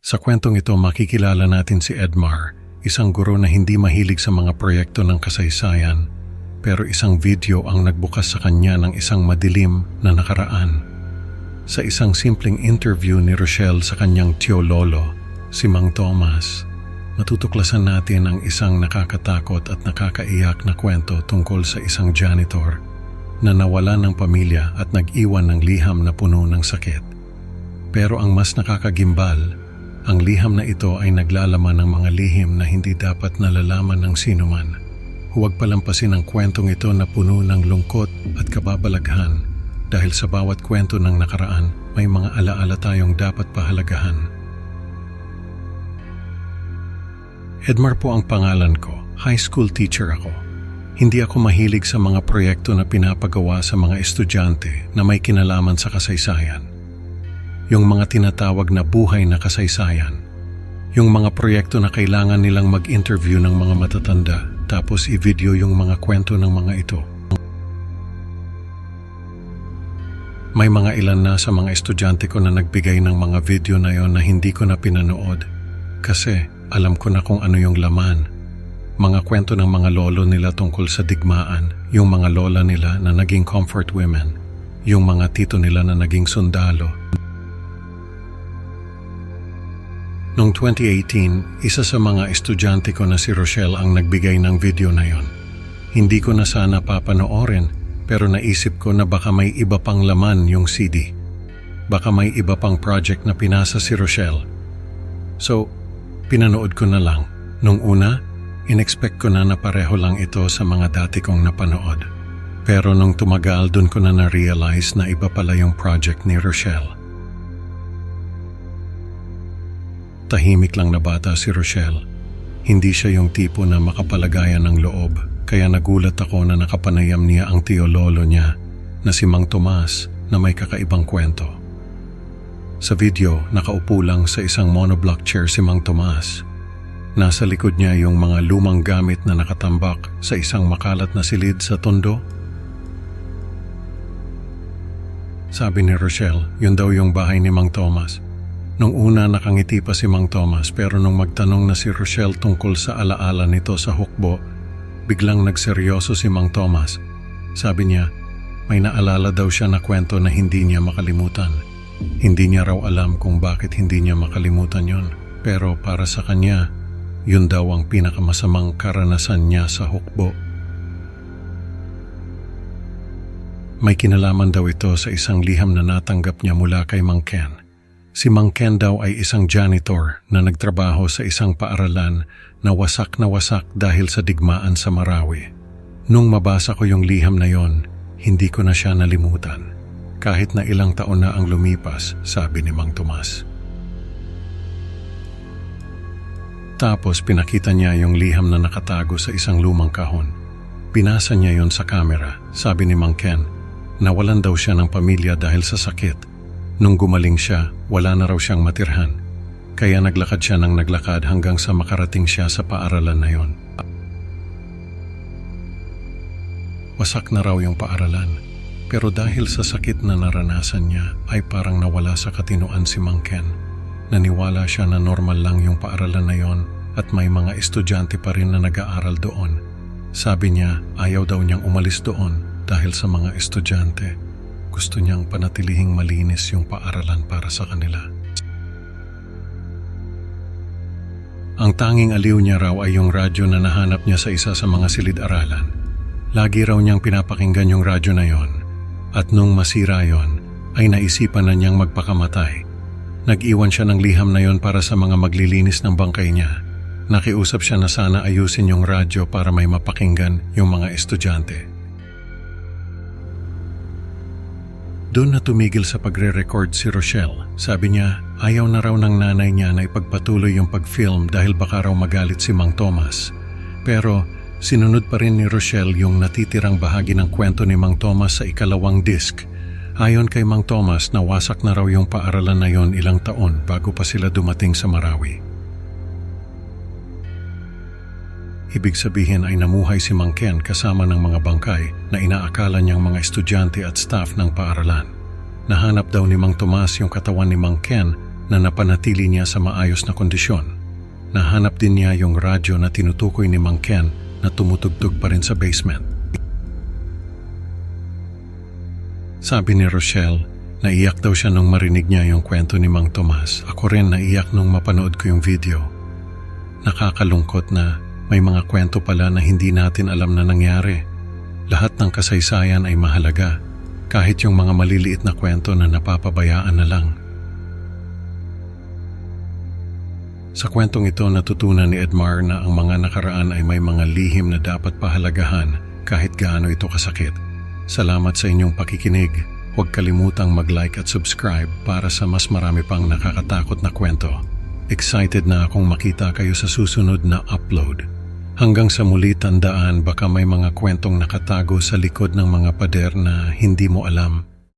Sa kwentong ito makikilala natin si Edmar, isang guro na hindi mahilig sa mga proyekto ng kasaysayan, pero isang video ang nagbukas sa kanya ng isang madilim na nakaraan. Sa isang simpleng interview ni Rochelle sa kanyang tiyo lolo, si Mang Tomas, matutuklasan natin ang isang nakakatakot at nakakaiyak na kwento tungkol sa isang janitor na nawala ng pamilya at nag-iwan ng liham na puno ng sakit. Pero ang mas nakakagimbal, ang liham na ito ay naglalaman ng mga lihim na hindi dapat nalalaman ng sinuman. Huwag palampasin ang kwentong ito na puno ng lungkot at kababalaghan dahil sa bawat kwento ng nakaraan may mga alaala tayong dapat pahalagahan. Edmar po ang pangalan ko. High school teacher ako. Hindi ako mahilig sa mga proyekto na pinapagawa sa mga estudyante na may kinalaman sa kasaysayan. Yung mga tinatawag na buhay na kasaysayan. Yung mga proyekto na kailangan nilang mag-interview ng mga matatanda tapos i-video yung mga kwento ng mga ito. May mga ilan na sa mga estudyante ko na nagbigay ng mga video na yon na hindi ko na pinanood kasi alam ko na kung ano yung laman. Mga kwento ng mga lolo nila tungkol sa digmaan, yung mga lola nila na naging comfort women, yung mga tito nila na naging sundalo. Noong 2018, isa sa mga estudyante ko na si Rochelle ang nagbigay ng video na yon. Hindi ko na sana papanoorin pero naisip ko na baka may iba pang laman yung CD. Baka may iba pang project na pinasa si Rochelle. So, pinanood ko na lang. Nung una, inexpect ko na pareho lang ito sa mga dati kong napanood. Pero nung tumagal, dun ko na na-realize na iba pala yung project ni Rochelle. Tahimik lang na bata si Rochelle. Hindi siya yung tipo na makapalagayan ng loob, kaya nagulat ako na nakapanayam niya ang tiyo lolo niya na si Mang Tomas na may kakaibang kwento. Sa video, nakaupo lang sa isang monoblock chair si Mang Tomas. Nasa likod niya yung mga lumang gamit na nakatambak sa isang makalat na silid sa tondo. Sabi ni Rochelle, yun daw yung bahay ni Mang Tomas. Nung una nakangiti pa si Mang Tomas pero nung magtanong na si Rochelle tungkol sa alaala nito sa hukbo, biglang nagseryoso si Mang Tomas. Sabi niya, may naalala daw siya na kwento na hindi niya makalimutan. Hindi niya raw alam kung bakit hindi niya makalimutan yon. Pero para sa kanya, yun daw ang pinakamasamang karanasan niya sa hukbo. May kinalaman daw ito sa isang liham na natanggap niya mula kay Mang Ken. Si Mang Ken daw ay isang janitor na nagtrabaho sa isang paaralan na wasak dahil sa digmaan sa Marawi. Nung mabasa ko yung liham na yon, hindi ko na siya nalimutan. Kahit na ilang taon na ang lumipas, sabi ni Mang Tomas. Tapos pinakita niya yung liham na nakatago sa isang lumang kahon. Binasa niya yon sa kamera, sabi ni Mang Ken. Nawalan daw siya ng pamilya dahil sa sakit. Nung gumaling siya, wala na raw siyang matirhan. Kaya naglakad siya ng naglakad hanggang sa makarating siya sa paaralan na yon. Wasak na raw yung paaralan. Pero dahil sa sakit na naranasan niya, ay parang nawala sa katinoan si Mang Ken. Naniwala siya na normal lang yung paaralan na yon at may mga estudyante pa rin na nag-aaral doon. Sabi niya, ayaw daw niyang umalis doon dahil sa mga estudyante. Gusto niyang panatilihing malinis yung paaralan para sa kanila. Ang tanging aliw niya raw ay yung radyo na nahanap niya sa isa sa mga silid-aralan. Lagi raw niyang pinapakinggan yung radyo na yon. At nung masira yon, ay naisipan na niyang magpakamatay. Nag-iwan siya ng liham na yon para sa mga maglilinis ng bangkay niya. Nakiusap siya na sana ayusin yung radyo para may mapakinggan yung mga estudyante. Doon na tumigil sa pagre-record si Rochelle. Sabi niya, ayaw na raw ng nanay niya na ipagpatuloy yung pag-film dahil baka raw magalit si Mang Tomas. Pero sinunod pa rin ni Rochelle yung natitirang bahagi ng kwento ni Mang Tomas sa ikalawang disc. Ayon kay Mang Tomas, nawasak na raw yung paaralan na yon ilang taon bago pa sila dumating sa Marawi. Ibig sabihin ay namuhay si Mang Ken kasama ng mga bangkay na inaakala niyang mga estudyante at staff ng paaralan. Nahanap daw ni Mang Tomas yung katawan ni Mang Ken na napanatili niya sa maayos na kondisyon. Nahanap din niya yung radyo na tinutukoy ni Mang Ken na tumutugtog pa rin sa basement. Sabi ni Rochelle, naiyak daw siya nung marinig niya yung kwento ni Mang Tomas. Ako rin naiyak nung mapanood ko yung video. Nakakalungkot na may mga kwento pala na hindi natin alam na nangyari. Lahat ng kasaysayan ay mahalaga, kahit yung mga maliliit na kwento na napapabayaan na lang. Sa kwentong ito natutunan ni Edmar na ang mga nakaraan ay may mga lihim na dapat pahalagahan kahit gaano ito kasakit. Salamat sa inyong pakikinig. Huwag kalimutang mag-like at subscribe para sa mas marami pang nakakatakot na kwento. Excited na akong makita kayo sa susunod na upload. Hanggang sa muli, tandaan, baka may mga kwentong nakatago sa likod ng mga pader na hindi mo alam.